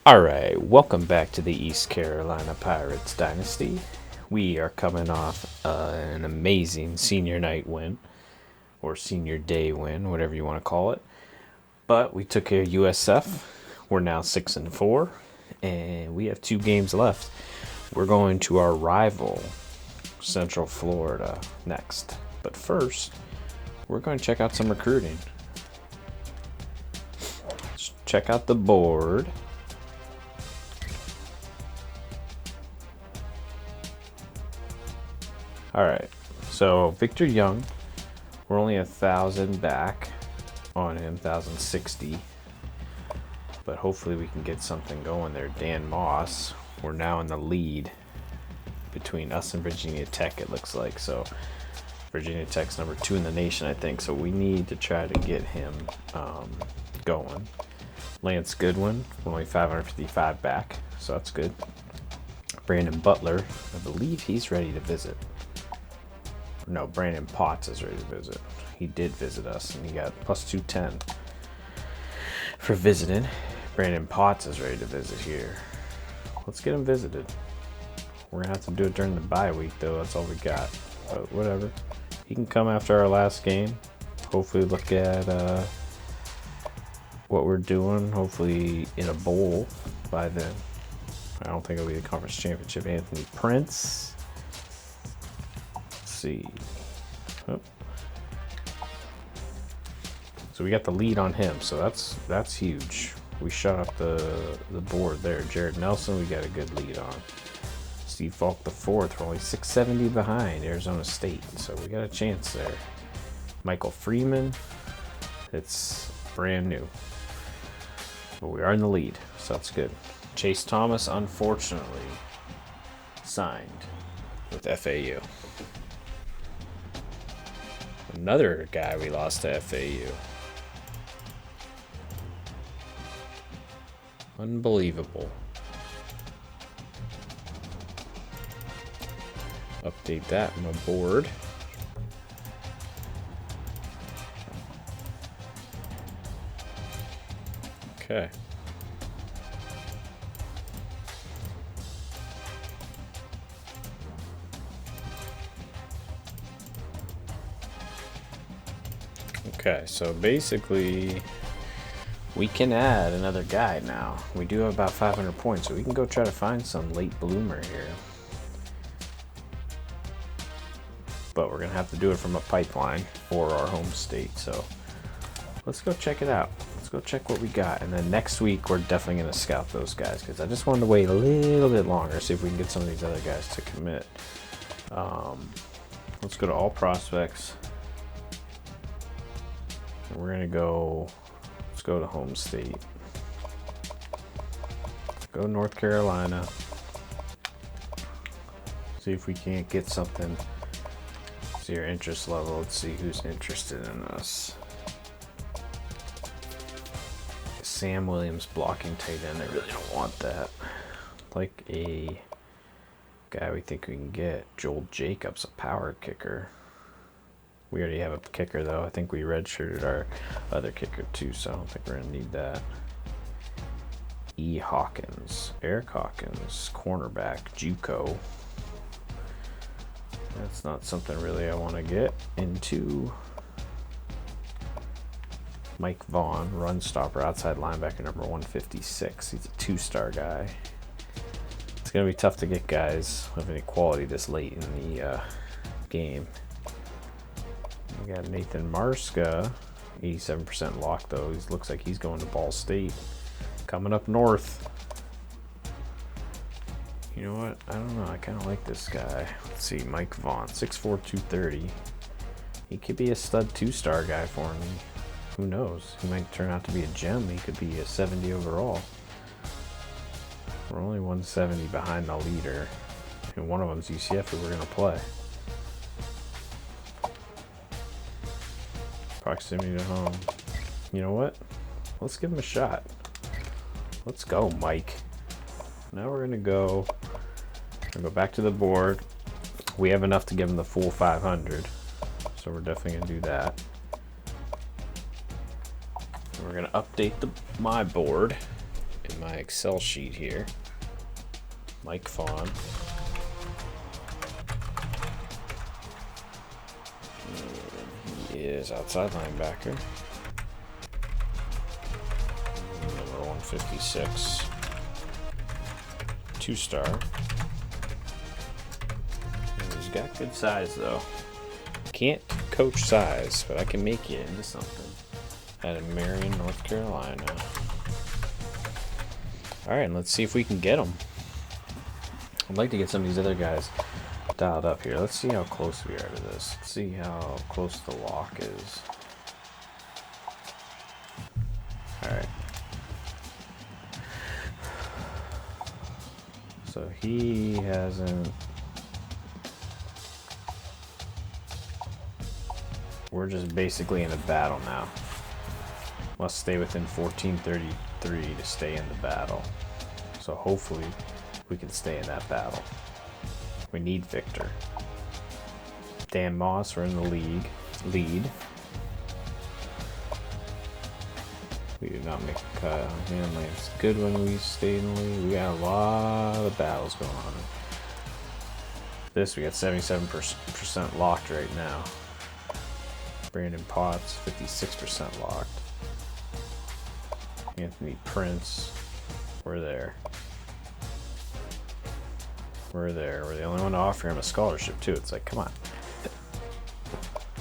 Alright, welcome back to the East Carolina Pirates Dynasty. We are coming off an amazing senior night win, or senior day win, whatever you want to call it. But we took care of USF. We're now 6-4, and we have 2 games left. We're going to our rival, Central Florida, next. But first, we're going to check out some recruiting. Let's check out the board. Alright, so Victor Young, we're only 1,000 back on him, 1,060. But hopefully we can get something going there. Dan Moss, we're now in the lead between us and Virginia Tech, it looks like. So Virginia Tech's number 2 in the nation, I think. So we need to try to get him going. Lance Goodwin, we're only 555 back, so that's good. Brandon Butler, I believe he's ready to visit. No, Brandon Potts is ready to visit. He did visit us, and he got plus 210 for visiting. Brandon Potts is ready to visit here. Let's get him visited. We're going to have to do it during the bye week, though. That's all we got. But whatever. He can come after our last game. Hopefully look at what we're doing. Hopefully in a bowl by then. I don't think it'll be the conference championship. Anthony Prince. See. Oh. So we got the lead on him, so that's huge. We shut up the board there. Jared Nelson, we got a good lead on. Steve Falk the fourth, we're only 670 behind Arizona State, so we got a chance there. Michael Freeman, it's brand new, but we are in the lead, so that's good. Chase Thomas, unfortunately, signed with FAU. Another guy we lost to FAU. Unbelievable. Update that on my board. Okay. Okay, so basically we can add another guy now. We do have about 500 points, so we can go try to find some late bloomer here. But we're going to have to do it from a pipeline for our home state, so let's go check it out. Let's go check what we got, and then next week we're definitely going to scout those guys, because I just wanted to wait a little bit longer, see if we can get some of these other guys to commit. Let's go to all prospects. We're gonna go, let's go to home state. Go North Carolina. See if we can't get something. See our interest level. Let's see who's interested in us. Sam Williams blocking tight end. I really don't want that. Like a guy we think we can get. Joel Jacobs, a power kicker. We already have a kicker, though. I think we redshirted our other kicker, too, so I don't think we're going to need that. E. Hawkins. Eric Hawkins. Cornerback. JUCO. That's not something really I want to get into. Mike Vaughn. Run stopper. Outside linebacker, number 156. He's a 2-star guy. It's going to be tough to get guys of any quality this late in the game. We got Nathan Marska, 87% locked though. He looks like he's going to Ball State. Coming up north. You know what? I don't know. I kind of like this guy. Let's see. Mike Vaughn, 6'4", 230. He could be a stud 2-star guy for me. Who knows? He might turn out to be a gem. He could be a 70 overall. We're only 170 behind the leader. And one of them's UCF who we're going to play. Proximity to home. You know what? Let's give him a shot. Let's go, Mike. Now we're gonna go back to the board. We have enough to give him the full 500, so we're definitely gonna do that. And we're gonna update my board. in my Excel sheet here. Mike Fawn. He is outside linebacker. Number 156. 2-star. He's got good size though. Can't coach size, but I can make you into something. Out of Marion, North Carolina. Alright, let's see if we can get him. I'd like to get some of these other guys dialed up here. Let's see how close we are to this. Let's see how close the lock is. Alright. So he hasn't... We're just basically in a battle now. Must stay within 1433 to stay in the battle. So hopefully we can stay in that battle. We need Victor. Dan Moss, we're in the lead. We did not make a cut on him. It's good when we stay in the lead. We got a lot of battles going on. This, we got 77% locked right now. Brandon Potts, 56% locked. Anthony Prince, we're there. We're there. We're the only one to offer him a scholarship too. It's like, come on.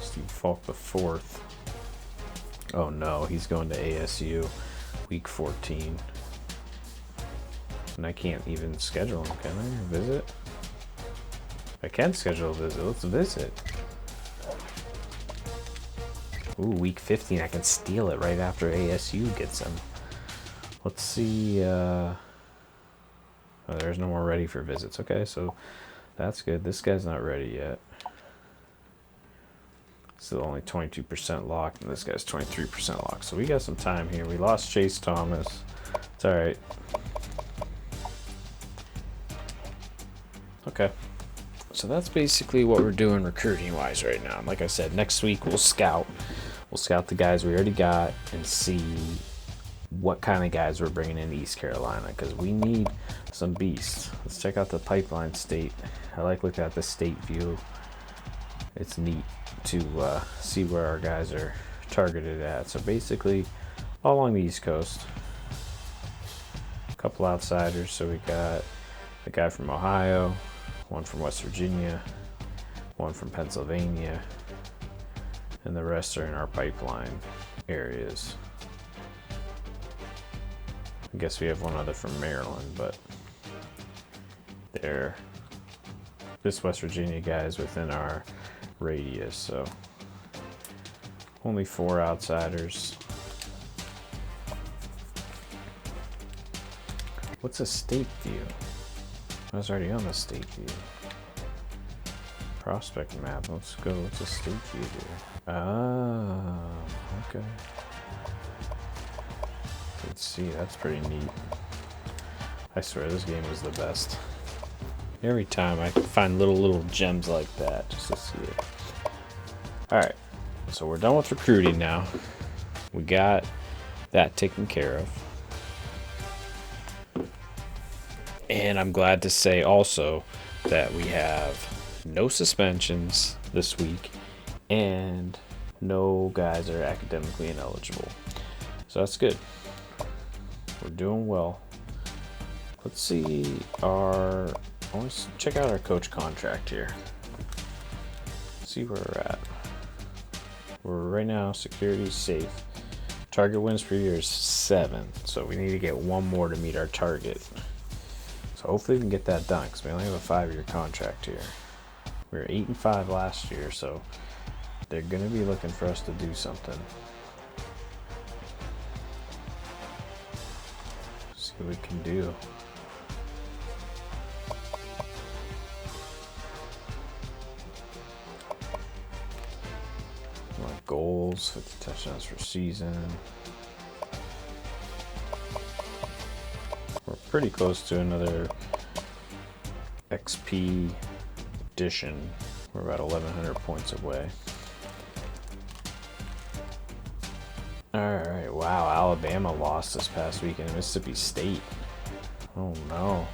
Steve Falk the 4th. Oh no, he's going to ASU week 14. And I can't even schedule him, can I? Visit? I can schedule a visit. Let's visit. Ooh, week 15. I can steal it right after ASU gets him. Let's see. Oh, there's no more ready for visits. Okay, so that's good. This guy's not ready yet. Still only 22% locked, and this guy's 23% locked. So we got some time here. We lost Chase Thomas. It's all right. Okay. So that's basically what we're doing recruiting-wise right now. Like I said, next week we'll scout. We'll scout the guys we already got and see what kind of guys we're bringing in East Carolina, because we need some beasts. Let's check out the pipeline state. I like looking at the state view. It's neat to see where our guys are targeted at. So basically all along the East Coast. A couple outsiders. So we got a guy from Ohio, one from West Virginia, one from Pennsylvania, and the rest are in our pipeline areas. I guess we have one other from Maryland, but this West Virginia guy is within our radius, so only 4 outsiders. What's a state view? I was already on the state view. Prospect map. Let's go. What's a state view here? Ah, okay. Let's see. That's pretty neat. I swear this game was the best. Every time I find little gems like that just to see it. Alright, so we're done with recruiting now. We got that taken care of. And I'm glad to say also that we have no suspensions this week and no guys are academically ineligible. So that's good. We're doing well. Let's see let's check out our coach contract here. See where we're at. We're right now security safe. Target wins per year is 7, so we need to get 1 more to meet our target. So hopefully we can get that done because we only have a 5-year contract here. We were 8-5 last year, so they're going to be looking for us to do something. See what we can do. Goals, 50 touchdowns per season. We're pretty close to another XP edition. We're about 1,100 points away. Alright, wow, Alabama lost this past weekend to Mississippi State. Oh no.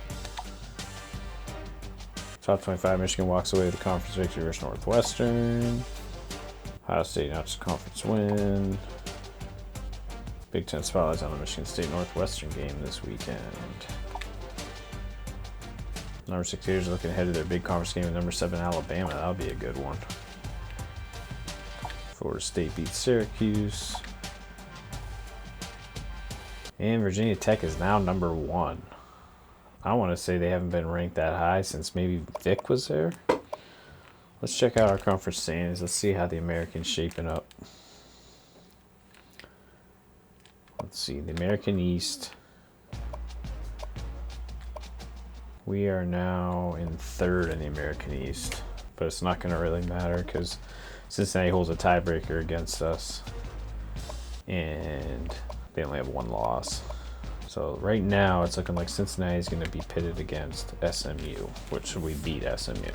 Top 25, Michigan walks away with a conference victory versus Northwestern. Ohio State notches conference win. Big Ten spotlights on the Michigan State Northwestern game this weekend. Number 6 Gators looking ahead to their big conference game with number 7 Alabama. That'll be a good one. Florida State beats Syracuse. And Virginia Tech is now number 1. I want to say they haven't been ranked that high since maybe Vic was there. Let's check out our conference standings. Let's see how the American's shaping up. Let's see, the American East. We are now in 3rd in the American East, but it's not going to really matter because Cincinnati holds a tiebreaker against us, and they only have 1 loss. So right now, it's looking like Cincinnati is going to be pitted against SMU, which we beat SMU.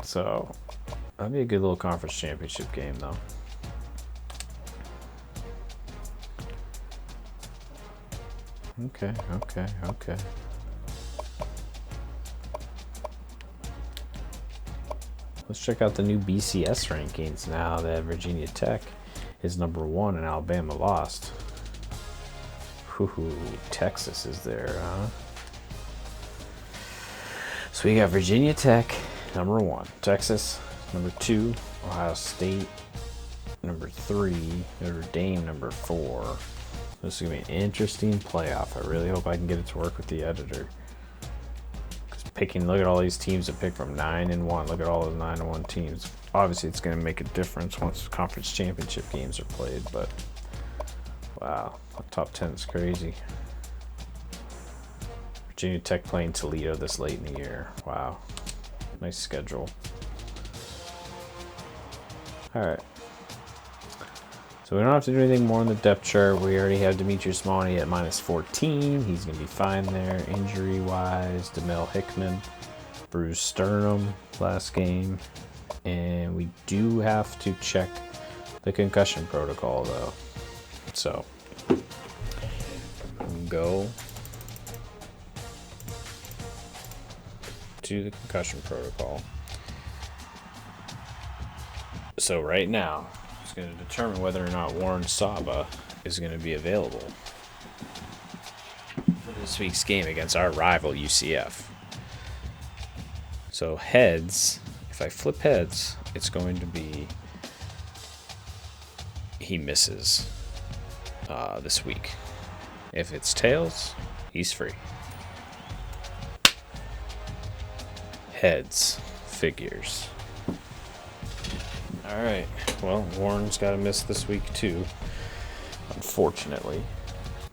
So that'd be a good little conference championship game, though. Okay. Let's check out the new BCS rankings now that Virginia Tech is number 1 and Alabama lost. Whoo, Texas is there, huh? So we got Virginia Tech, number 1. Texas, number 2. Ohio State, number 3. Notre Dame, number 4. This is going to be an interesting playoff. I really hope I can get it to work with the editor. Look at all these teams that pick from 9-1. Look at all those 9-1 teams. Obviously, it's going to make a difference once conference championship games are played, but wow, the top 10 is crazy. Virginia Tech playing Toledo this late in the year. Wow, nice schedule. All right. So we don't have to do anything more on the depth chart. We already have Demetrius Monty at -14. He's going to be fine there. Injury-wise, DeMel Hickman, bruised sternum last game. And we do have to check the concussion protocol, though. So, go to the concussion protocol. So right now, going to determine whether or not Warren Saba is going to be available for this week's game against our rival UCF. So heads, if I flip heads, it's going to be he misses this week. If it's tails, he's free. Heads, figures. All right. Well, Warren's got to miss this week too, unfortunately.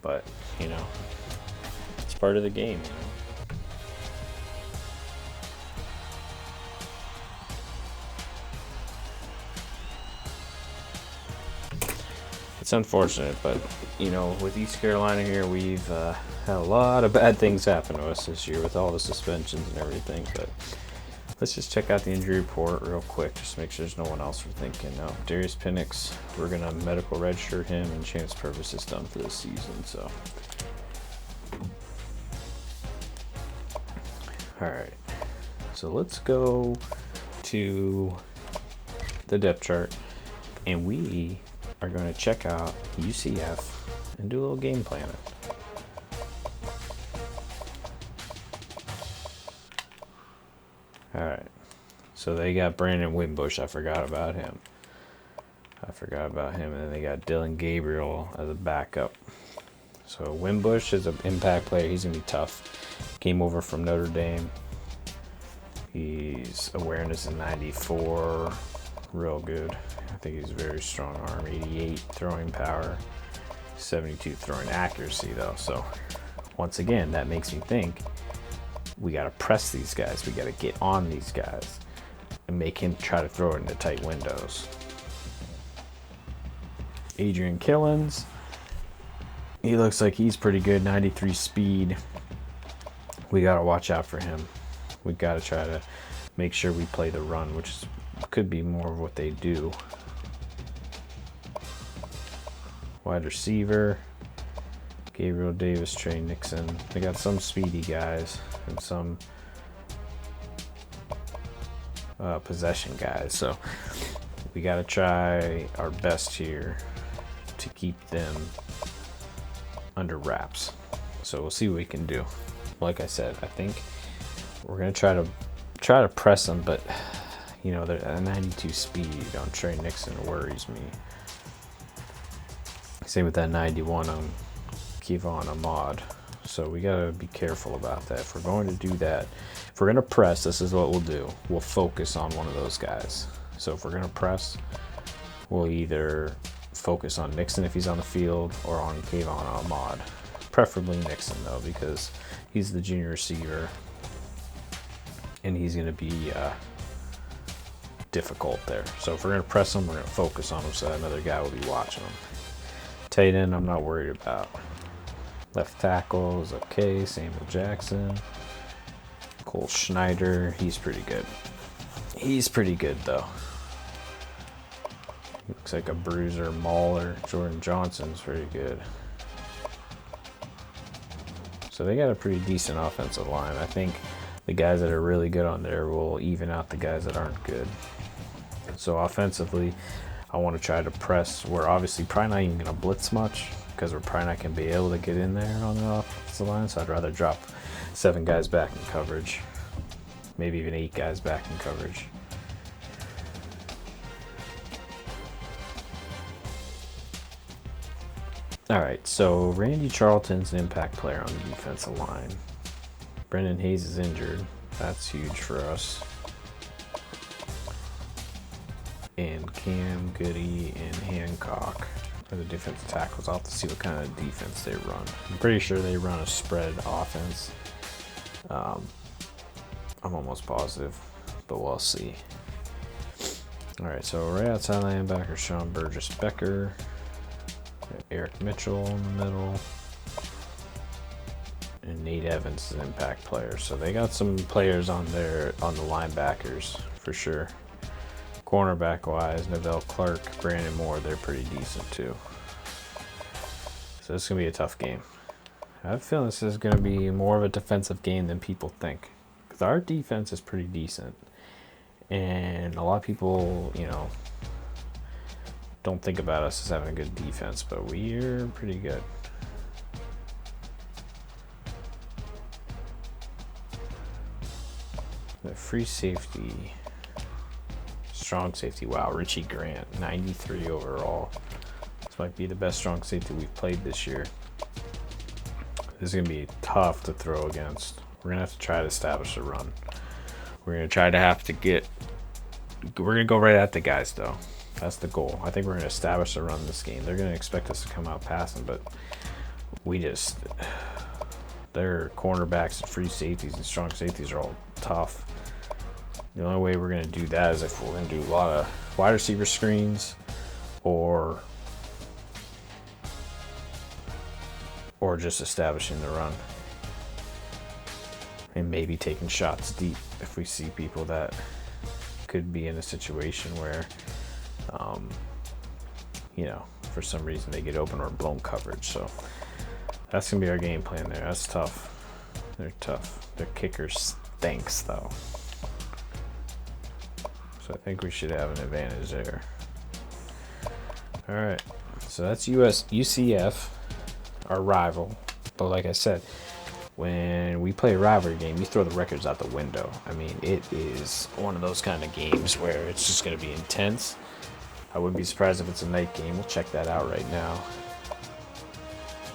But, you know, it's part of the game, you know. It's unfortunate, but, you know, with East Carolina here, we've had a lot of bad things happen to us this year with all the suspensions and everything, but let's just check out the injury report real quick, just to make sure there's no one else we're thinking. No, Darius Penix, we're going to medical register him, and Chance Purvis is done for this season. So, all right. So let's go to the depth chart, and we are going to check out UCF and do a little game planning. All right, so they got Brandon Wimbush. I forgot about him. And then they got Dylan Gabriel as a backup. So Wimbush is an impact player. He's going to be tough. Came over from Notre Dame. His awareness is 94. Real good. I think he's a very strong arm. 88 throwing power. 72 throwing accuracy, though. So once again, that makes me think we got to press these guys. We got to get on these guys and make him try to throw it into tight windows. Adrian Killens, he looks like he's pretty good. 93 speed. We got to watch out for him. We got to try to make sure we play the run, which could be more of what they do. Wide receiver, Gabriel Davis, Trey Nixon. They got some speedy guys and some possession guys. So we got to try our best here to keep them under wraps. So we'll see what we can do. Like I said, I think we're going to try to press them, but you know, a 92 speed on Trey Nixon worries me. Same with that 91 on Kevon Ahmad. So we gotta be careful about that. If we're going to do that, if we're gonna press, this is what we'll do. We'll focus on one of those guys. So if we're gonna press, we'll either focus on Nixon if he's on the field or on Kevon Ahmad. Preferably Nixon though, because he's the junior receiver and he's gonna be difficult there. So if we're gonna press him, we're gonna focus on him so that another guy will be watching him. Tight end, I'm not worried about. Left tackle is okay. Samuel Jackson. Cole Schneider, he's pretty good. He's pretty good though. He looks like a bruiser mauler. Jordan Johnson's pretty good. So they got a pretty decent offensive line. I think the guys that are really good on there will even out the guys that aren't good. So offensively, I want to try to press. We're obviously probably not even going to blitz much because we're probably not going to be able to get in there on the offensive line. So I'd rather drop 7 guys back in coverage, maybe even 8 guys back in coverage. All right, so Randy Charlton's an impact player on the defensive line. Brendan Hayes is injured. That's huge for us. And Cam, Goody, and Hancock are the defensive tackles. I'll have to see what kind of defense they run. I'm pretty sure they run a spread offense. I'm almost positive, but we'll see. All right, so right outside linebacker, Sean Burgess-Becker. Eric Mitchell in the middle. And Nate Evans is an impact player. So they got some players on the linebackers for sure. Cornerback wise, Neville Clark, Brandon Moore, they're pretty decent too. So this is going to be a tough game. I have a feeling this is going to be more of a defensive game than people think. Because our defense is pretty decent. And a lot of people, you know, don't think about us as having a good defense, but we're pretty good. The free safety, strong safety, wow, Richie Grant, 93 overall. This might be the best strong safety we've played this year. This is going to be tough to throw against. We're going to have to try to establish a run. We're going to try to we're going to go right at the guys though. That's the goal. I think we're going to establish a run this game. They're going to expect us to come out passing, but their cornerbacks and free safeties and strong safeties are all tough. The only way we're going to do that is if we're going to do a lot of wide receiver screens or just establishing the run. And maybe taking shots deep if we see people that could be in a situation where, you know, for some reason they get open or blown coverage. So that's going to be our game plan there. That's tough. They're tough. Their kicker stinks, though. So I think we should have an advantage there. All right. So that's UCF, our rival. But like I said, when we play a rivalry game, you throw the records out the window. I mean, it is one of those kind of games where it's just going to be intense. I wouldn't be surprised if it's a night game. We'll check that out right now.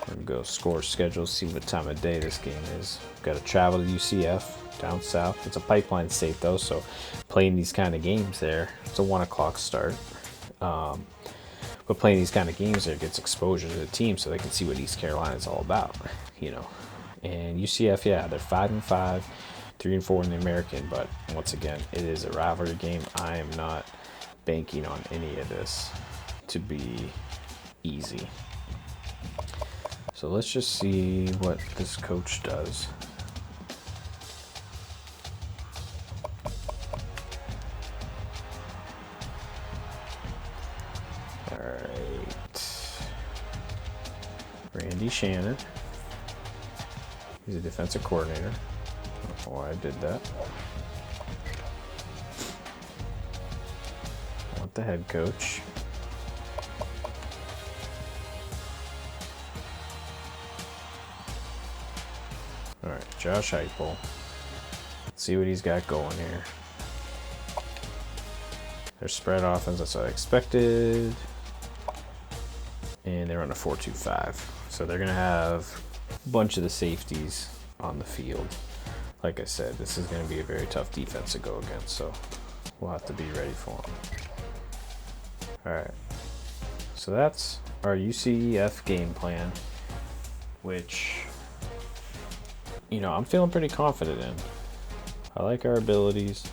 We're going to go score schedule, see what time of day this game is. Got to travel to UCF down south. It's a pipeline state though, so playing these kind of games there, it's a 1 o'clock start. But playing these kind of games there gets exposure to the team so they can see what East Carolina is all about, you know. And UCF, yeah, they're 5-5, 3-4 in the American, but once again, it is a rivalry game. I am not banking on any of this to be easy. So let's just see what this coach does. All right. Randy Shannon. He's a defensive coordinator. I don't know why I did that. I want the head coach. Alright, Josh Heupel. Let's see what he's got going here. Their spread offense, that's what I expected. And they're on a 4-2-5. So they're going to have a bunch of the safeties on the field. Like I said, this is going to be a very tough defense to go against, so we'll have to be ready for them. Alright, so that's our UCEF game plan, which, you know, I'm feeling pretty confident in. I like our abilities,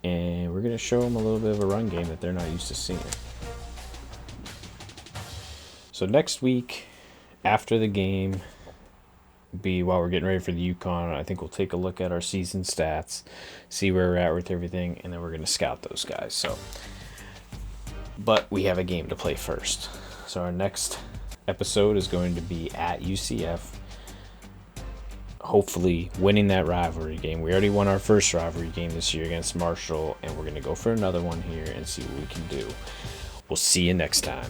and we're going to show them a little bit of a run game that they're not used to seeing. So next week, after the game, while we're getting ready for the UConn, I think we'll take a look at our season stats, see where we're at with everything, and then we're going to scout those guys. So, but we have a game to play first. So our next episode is going to be at UCF, hopefully winning that rivalry game. We already won our first rivalry game this year against Marshall, and we're going to go for another one here and see what we can do. We'll see you next time.